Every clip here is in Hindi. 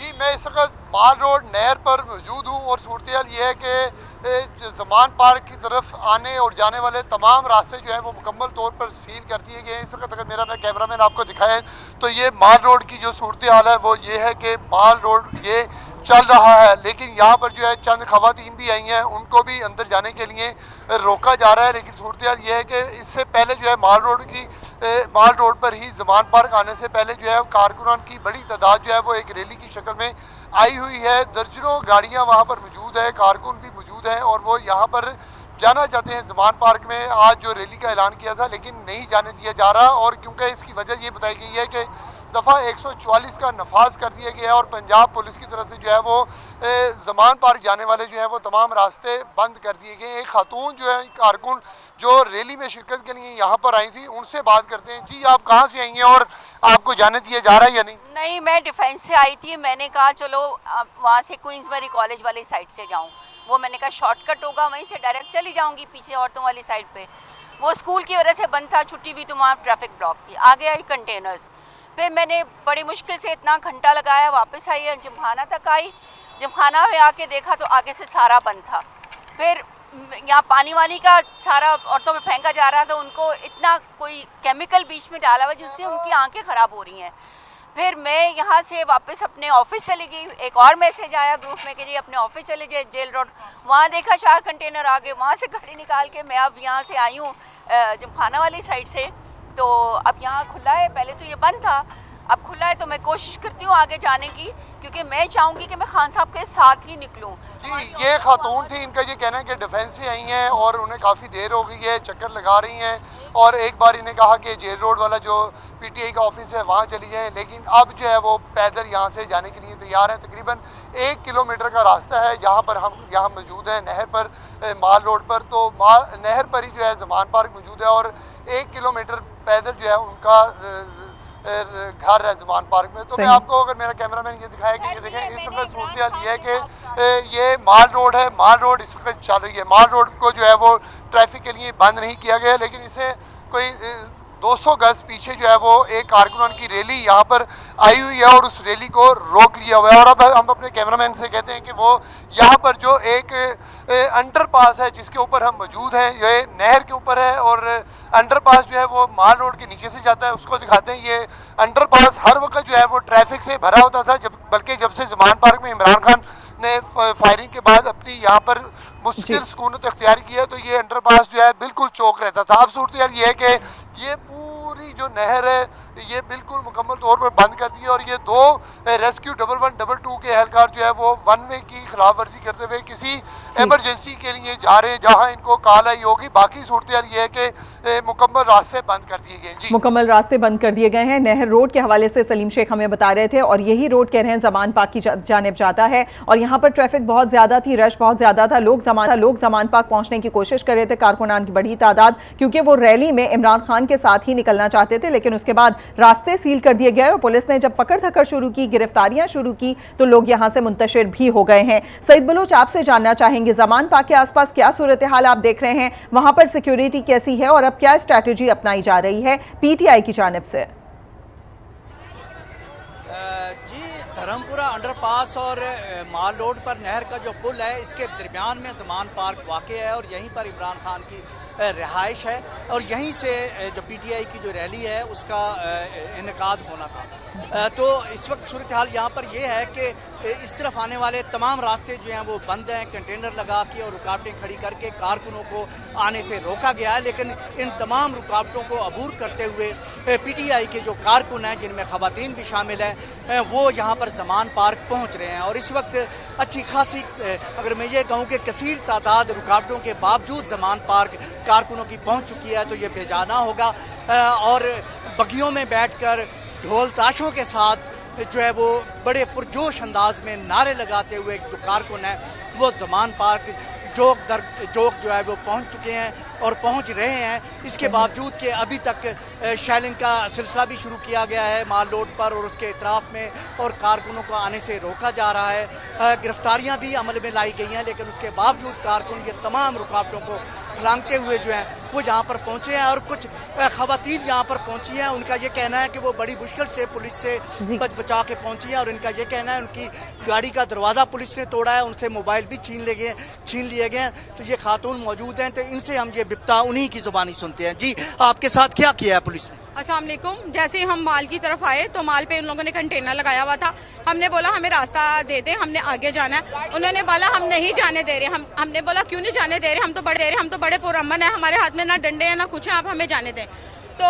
जी, मैं इस वक्त माल रोड नहर पर मौजूद हूँ और सूरत ये है कि ज़मान पार्क की तरफ आने और जाने वाले तमाम रास्ते जो हैं वो मुकम्मल तौर पर सील कर दिए गए हैं। इस वक्त अगर मैं कैमरामैन आपको दिखाए तो ये माल रोड की जो सूरत हाल है वो ये है कि माल रोड ये चल रहा है, लेकिन यहाँ पर जो है चंद खवातीन भी आई हैं, उनको भी अंदर जाने के लिए रोका जा रहा है। लेकिन सूरत हाल ये है कि इससे पहले जो है माल रोड पर ही ज़मान पार्क आने से पहले जो है कारकुनान की बड़ी तादाद जो है वो एक रैली की शक्ल में आई हुई है। दर्जनों गाड़ियाँ वहाँ पर मौजूद है, कारकुन भी मौजूद हैं और वो यहाँ पर जाना चाहते हैं ज़मान पार्क में। आज जो रैली का ऐलान किया था लेकिन नहीं जाने दिया जा रहा, और क्योंकि इसकी वजह ये बताई गई है कि दफ़ा 144 का नफाज कर दिया गया है और पंजाब पुलिस की तरफ से जो है वो ज़मान पार्क जाने वाले जो है वो तमाम रास्ते बंद कर दिए गए। एक खातून जो है कारकुन जो रैली में शिरकत के लिए यहाँ पर आई थी, उनसे बात करते हैं। जी, आप कहाँ से आई हैं और आपको जाने दिया जा रहा है या नहीं? नहीं, मैं डिफेंस से आई थी। मैंने कहा चलो वहाँ से क्वींसबरी कॉलेज वाली साइड से जाऊँ। वो मैंने कहा शॉर्टकट होगा, वहीं से डायरेक्ट चली जाऊँगी पीछे औरतों वाली साइड पे। वो स्कूल की वजह से बंद था, छुट्टी हुई तो वहाँ ट्रैफिक ब्लॉक थी। आगे आई कंटेनर्स, फिर मैंने बड़ी मुश्किल से इतना घंटा लगाया, वापस आई, जिमखाना तक आई। जिमखाना में आके देखा तो आगे से सारा बंद था। फिर यहाँ पानी वानी का सारा औरतों में फेंका जा रहा था, उनको इतना कोई केमिकल बीच में डाला हुआ जिनसे उनकी आंखें ख़राब हो रही हैं। फिर मैं यहाँ से वापस अपने ऑफिस चली गई। एक और मैसेज आया ग्रुप में कि जी अपने ऑफिस चले जाए जेल रोड। वहाँ देखा 4 कंटेनर आ गए, वहाँ से गाड़ी निकाल के मैं अब यहाँ से आई हूँ जिमखाना वाली साइड से। तो अब यहाँ खुला है, पहले तो ये बंद था, अब खुला है। तो मैं कोशिश करती हूँ आगे जाने की, क्योंकि मैं चाहूँगी कि मैं खान साहब के साथ ही निकलूँ। जी, ये खातून थी, इनका ये कहना है कि डिफेंस से आई हैं और उन्हें काफ़ी देर हो गई है, चक्कर लगा रही हैं। और एक बार इन्हें कहा कि जेल रोड वाला जो पीटीआई का ऑफिस है वहाँ चली जाएं, लेकिन अब जो है वो पैदल यहाँ से जाने के लिए तैयार हैं। तकरीबन 1 किलोमीटर का रास्ता है जहाँ पर हम यहाँ मौजूद हैं नहर पर, माल रोड पर। तो नहर पर ही जो है ज़मान पार्क मौजूद है और 1 किलोमीटर पैदल जो है उनका घर है ज़मान पार्क में। तो मैं आपको, अगर मेरा कैमरामैन ये दिखाया कि ये देखें इस वक्त सूरत ये है कि ये माल रोड है, माल रोड इस वक्त चल रही है। माल रोड को जो है वो ट्रैफिक के लिए बंद नहीं किया गया, लेकिन इसे कोई 200 गज पीछे जो है वो एक कारकुनान की रैली यहाँ पर आई हुई है और उस रैली को रोक लिया हुआ है। और अब हम अपने कैमरामैन से कहते हैं कि वो यहाँ पर जो एक अंडरपास है जिसके ऊपर हम मौजूद हैं, ये नहर के ऊपर है और अंडरपास जो है वो माल रोड के नीचे से जाता है, उसको दिखाते हैं। ये अंडरपास हर वक्त जो है वो ट्रैफिक से भरा होता था, बल्कि जब से ज़मान पार्क में इमरान खान ने फायरिंग के बाद अपनी यहाँ पर मुश्किल सुकूनत इख्तियार किया तो ये अंडरपास जो है बिल्कुल चौक रहता था। अब सूरत ये है कि ये पूरी जो नहर है ये बिल्कुल मुकम्मल तौर पर बंद कर दी है और ये 2 रेस्क्यू 1112 के एहलकार जो है वो वन वे की खिलाफ वर्जी करते हुए किसी इमरजेंसी के लिए जा रहे हैं जहां इनको कॉल आई होगी। बाकी सूरत ये है कि मुकम्मल रास्ते बंद कर दिए गए। जी, मुकम्मल रास्ते बंद कर दिए गए हैं। नहर रोड के हवाले से सलीम शेख हमें बता रहे थे और यही रोड कह रहे हैं ज़मान पार्क की जानिब जाता है और यहाँ पर ट्रैफिक बहुत ज़्यादा थी, रश बहुत ज़्यादा था। लोग ज़मान पार्क पहुँचने की कोशिश कर रहे थे, कारकुनान की बड़ी तादाद, क्योंकि वो रैली में इमरान खान के साथ ही निकलना चाहते थे। लेकिन उसके बाद रास्ते सील कर दिए गए और पुलिस ने जब पकड़ धकड़ शुरू की, गिरफ्तारियां शुरू की, तो लोग यहां से मुंतशिर भी हो गए हैं। सईद बलोच, आपसे जानना चाहेंगे ज़मान पार्क के आसपास क्या सूरत हाल आप देख रहे हैं, वहां पर सिक्योरिटी कैसी है और अब क्या स्ट्रैटेजी अपनाई जा रही है पीटीआई की जानिब से? जी, धर्मपुरा अंडरपास और माल रोड पर नहर का जो पुल है इसके दरमियान में ज़मान पार्क वाक़ है और यहीं पर इमरान खान की रिहाइश है और यहीं से जो पीटीआई की जो रैली है उसका इनेकाद होना था। तो इस वक्त सूरत हाल यहाँ पर यह है कि इस तरफ आने वाले तमाम रास्ते जो हैं वो बंद हैं, कंटेनर लगा के और रुकावटें खड़ी करके कारकुनों को आने से रोका गया है। लेकिन इन तमाम रुकावटों को अबूर करते हुए पीटीआई के जो कारकुन हैं, जिनमें ख़वातीन भी शामिल हैं, वो यहाँ पर ज़मान पार्क पहुँच रहे हैं और इस वक्त अच्छी खासी, अगर मैं ये कहूँ कि कसीर तादाद रुकावटों के बावजूद ज़मान पार्क कारकुनों की पहुँच चुकी है। तो ये बेजाना होगा और बगियों में बैठ कर ढोल ताशों के साथ जो है वो बड़े पुरजोश अंदाज में नारे लगाते हुए जो कारकुन है वो ज़मान पार्क जोक दर जोक जो है वो पहुंच चुके हैं और पहुंच रहे हैं। इसके बावजूद कि अभी तक शेलिंग का सिलसिला भी शुरू किया गया है माल रोड पर और उसके इतराफ़ में और कारकुनों को आने से रोका जा रहा है। गिरफ्तारियां भी अमल में लाई गई हैं, लेकिन उसके बावजूद कारकुन ये तमाम रुकावटों को लांघते हुए जो है वो यहाँ पर पहुँचे हैं और कुछ खवातीन यहाँ पर पहुँची हैं। उनका ये कहना है कि वो बड़ी मुश्किल से पुलिस से बचा के पहुँची हैं और इनका ये कहना है उनकी गाड़ी का दरवाज़ा पुलिस ने तोड़ा है, उनसे मोबाइल भी छीन लिए गए हैं। तो ये खातून मौजूद हैं, तो इनसे हम ये बिप्ता उन्हीं की ज़ुबानी सुनते हैं। जी, आपके साथ क्या किया है पुलिस ने? अस्सलाम वालेकुम। जैसे हम माल की तरफ आए तो माल पे उन लोगों ने कंटेनर लगाया हुआ था। हमने बोला हमें रास्ता दे दें, हमने आगे जाना है। उन्होंने बोला हम नहीं जाने दे रहे। हमने बोला क्यों नहीं जाने दे रहे, हम तो बड़े पुरअमन है, हमारे हाथ में ना डंडे हैं ना कुछ है, आप हमें जाने दें। तो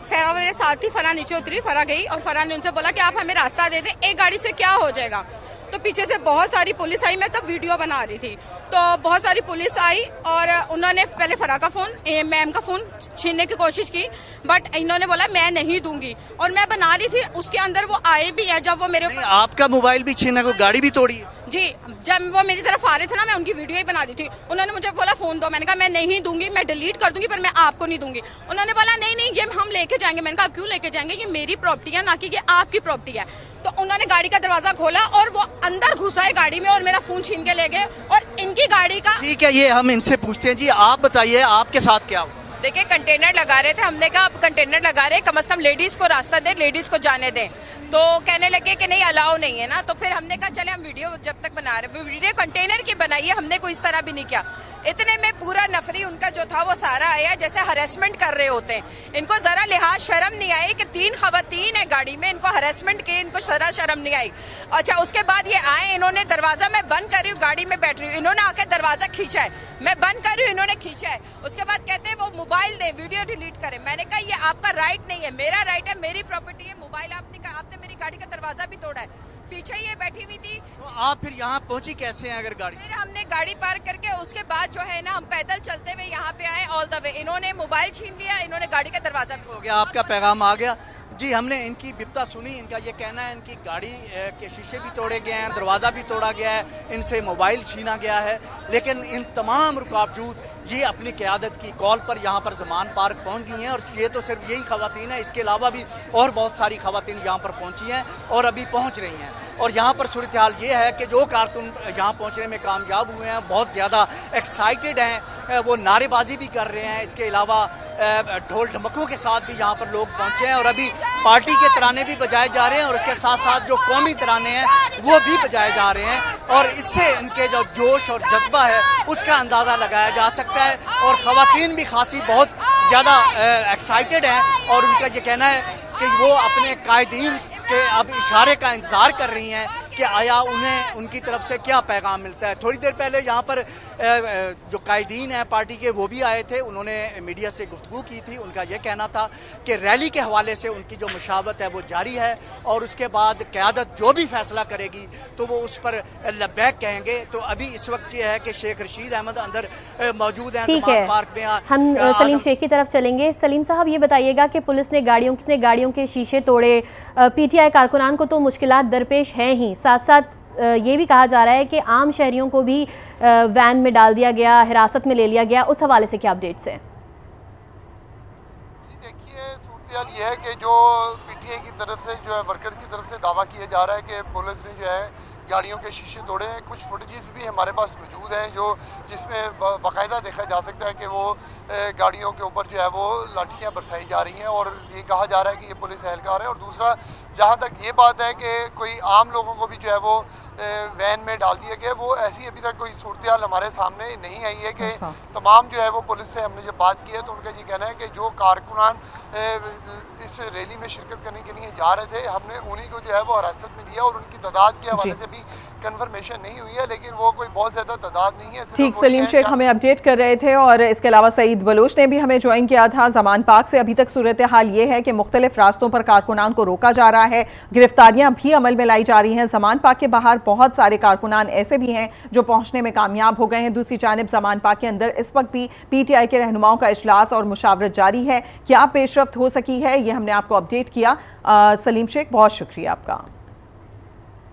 फरा मेरे साथ ही फरा नीचे उतरी, फरा गई और फरा ने उनसे बोला कि आप हमें रास्ता दे दें, एक गाड़ी से क्या हो जाएगा। तो पीछे से बहुत सारी पुलिस आई, मैं तब वीडियो बना रही थी, तो बहुत सारी पुलिस आई और उन्होंने पहले फरा का फ़ोन, मैम का फ़ोन छीनने की कोशिश की, बट इन्होंने बोला मैं नहीं दूंगी। और मैं बना रही थी, उसके अंदर वो आए भी हैं। जब वो मेरे ऊपर आपका मोबाइल भी छीना, को गाड़ी भी तोड़ी है? जी, जब वो मेरी तरफ आ रहे थे ना, मैं उनकी वीडियो ही बना रही थी। उन्होंने मुझे बोला फ़ोन दो, मैंने कहा मैं नहीं दूंगी, मैं डिलीट कर दूंगी, पर मैं आपको नहीं दूंगी। उन्होंने बोला नहीं ये हम लेके जाएंगे। मैंने कहा क्यों लेके जाएंगे, ये मेरी प्रॉपर्टी है ना कि ये आपकी प्रॉपर्टी है। तो उन्होंने गाड़ी का दरवाजा खोला और वो अंदर घुसाए गाड़ी में और मेरा फ़ोन छीन के ले गए और इनकी गाड़ी का। ठीक है, ये हम इनसे पूछते हैं। जी, आप बताइए आपके साथ क्या हुआ? देखिए, कंटेनर लगा रहे थे, हमने कहा आप कंटेनर लगा रहे, कम से कम लेडीज को रास्ता दे, लेडीज को जाने दें। तो कहने लगे कि नहीं अलाउ नहीं है ना। तो फिर हमने कहा चले हम वीडियो जब तक बना रहे, वीडियो कंटेनर की बनाई है, हमने कोई इस तरह भी नहीं किया। इतने में पूरा नफरी उनका जो था वो सारा आया, जैसे हरेसमेंट कर रहे होते हैं। इनको जरा लिहाज शर्म नहीं आई कि 3 खवातीन है गाड़ी में, इनको हरेसमेंट की, इनको जरा शर्म नहीं आई। अच्छा, उसके बाद ये आए, इन्होंने दरवाजा मैं बंद कर रही हूँ, गाड़ी में बैठ रही हूँ, इन्होंने आकर दरवाजा खींचा है, मैं बंद कर रही हूँ, इन्होंने खींचा है। उसके बाद कहते हैं वो मोबाइल दे, वीडियो डिलीट करें। मैंने कहा ये आपका राइट नहीं है, मेरा राइट है, मेरी प्रॉपर्टी है। मोबाइल आपने मेरी गाड़ी का दरवाजा भी तोड़ा है, पीछे ये बैठी हुई थी। तो आप फिर यहाँ पहुंची कैसे हैं अगर गाड़ी? फिर हमने गाड़ी पार्क करके उसके बाद जो है ना हम पैदल चलते हुए यहाँ पे आए ऑल द वे। इन्होंने मोबाइल छीन लिया, इन्होंने गाड़ी का दरवाजा भी हो गया। आपका पैगाम आ गया। जी, हमने इनकी बिप्ता सुनी। इनका ये कहना है इनकी गाड़ी के शीशे भी तोड़े गए हैं, दरवाज़ा भी तोड़ा गया है, इनसे मोबाइल छीना गया है। लेकिन इन तमाम बावजूद ये अपनी क़यादत की कॉल पर यहाँ पर ज़मान पार्क पहुँच गई हैं। और ये तो सिर्फ यही ख़वातीन है, इसके अलावा भी और बहुत सारी ख़वातीन यहाँ पर पहुँची हैं और अभी पहुँच रही हैं। और यहाँ पर सूरत हाल ये है कि जो कारकुन यहाँ पहुँचने में कामयाब हुए हैं बहुत ज़्यादा एक्साइटेड हैं, वो नारेबाजी भी कर रहे हैं। इसके अलावा ढोल ढमकों के साथ भी यहाँ पर लोग पहुँचे हैं और अभी पार्टी के तराने भी बजाए जा रहे हैं और उसके साथ साथ जो कौमी तराने हैं वो भी बजाए जा रहे हैं। और इससे इनके जो जोश और जज्बा है उसका अंदाज़ा लगाया जा सकता है। और ख़वातीन भी खासी बहुत ज़्यादा एक्साइटेड हैं और उनका ये कहना है कि वो अपने कायदीन के अब इशारे का इंतज़ार कर रही हैं कि आया उन्हें उनकी तरफ से क्या पैगाम मिलता है। थोड़ी देर पहले यहाँ पर जो कायदीन हैं पार्टी के वो भी आए थे, उन्होंने मीडिया से गुफ्तगू की थी। उनका यह कहना था कि रैली के हवाले से उनकी जो मुशावरत है वो जारी है और उसके बाद क़यादत जो भी फैसला करेगी तो वो उस पर लब्बैक कहेंगे। तो अभी इस वक्त ये है कि शेख रशीद अहमद अंदर मौजूद हैं ज़मान पार्क में। हम सलीम शेख की तरफ चलेंगे। सलीम साहब, ये बताइएगा कि पुलिस ने गाड़ियों के शीशे तोड़े, PTI कारकुनान को तो मुश्किलात दरपेश हैं ही, साथ साथ ये भी कहा जा रहा है कि आम शहरियों को भी वैन में डाल दिया गया, हिरासत में ले लिया गया। उस हवाले से क्या अपडेट्स हैं? जी देखिए, सूरत ये है कि जो PTI की तरफ से जो है वर्कर की तरफ से दावा किया जा रहा है कि पुलिस ने जो है गाड़ियों के शीशे तोड़े हैं। कुछ फुटेजेस भी हमारे पास मौजूद हैं जो जिसमें बाकायदा देखा जा सकता है कि वो गाड़ियों के ऊपर जो है वो लाठियाँ बरसाई जा रही हैं और ये कहा जा रहा है कि ये पुलिस एहलकार है। और दूसरा, जहाँ तक ये बात है कि कोई आम लोगों को भी जो है वो वैन में डाल दिया गया, वो ऐसी अभी तक कोई सूरत हाल हमारे सामने नहीं आई है कि तमाम जो है वो पुलिस से हमने जब बात की है तो उनका ये कहना है कि जो कारकुनान इस रैली में शिरकत करने के लिए जा रहे थे, हमने उन्हीं को जो है वो हिरासत में लिया और उनकी तादाद के हवाले से भी कंफर्मेशन नहीं हुई है, लेकिन वो कोई बहुत ज़्यादा तादाद नहीं है। ठीक, सलीम शेख हमें अपडेट कर रहे थे। और इसके अलावा सईद बलोच ने भी हमें ज्वाइन किया था ज़मान पार्क से। अभी तक सूरत हाल ये है कि मुख्तलिफ रास्तों पर कारकुनान को रोका जा रहा है, गिरफ्तारियां भी अमल में लाई जा रही हैं। ज़मान पार्क के बाहर बहुत सारे कारकुनान ऐसे भी हैं जो पहुंचने में कामयाब हो गए हैं। दूसरी जानिब ज़मान पार्क के अंदर इस वक्त भी PTI के रहनुमाओं का इजलास और मुशावरत जारी है। क्या पेशरफ्त हो सकी है, ये हमने आपको अपडेट किया। सलीम शेख, बहुत शुक्रिया आपका।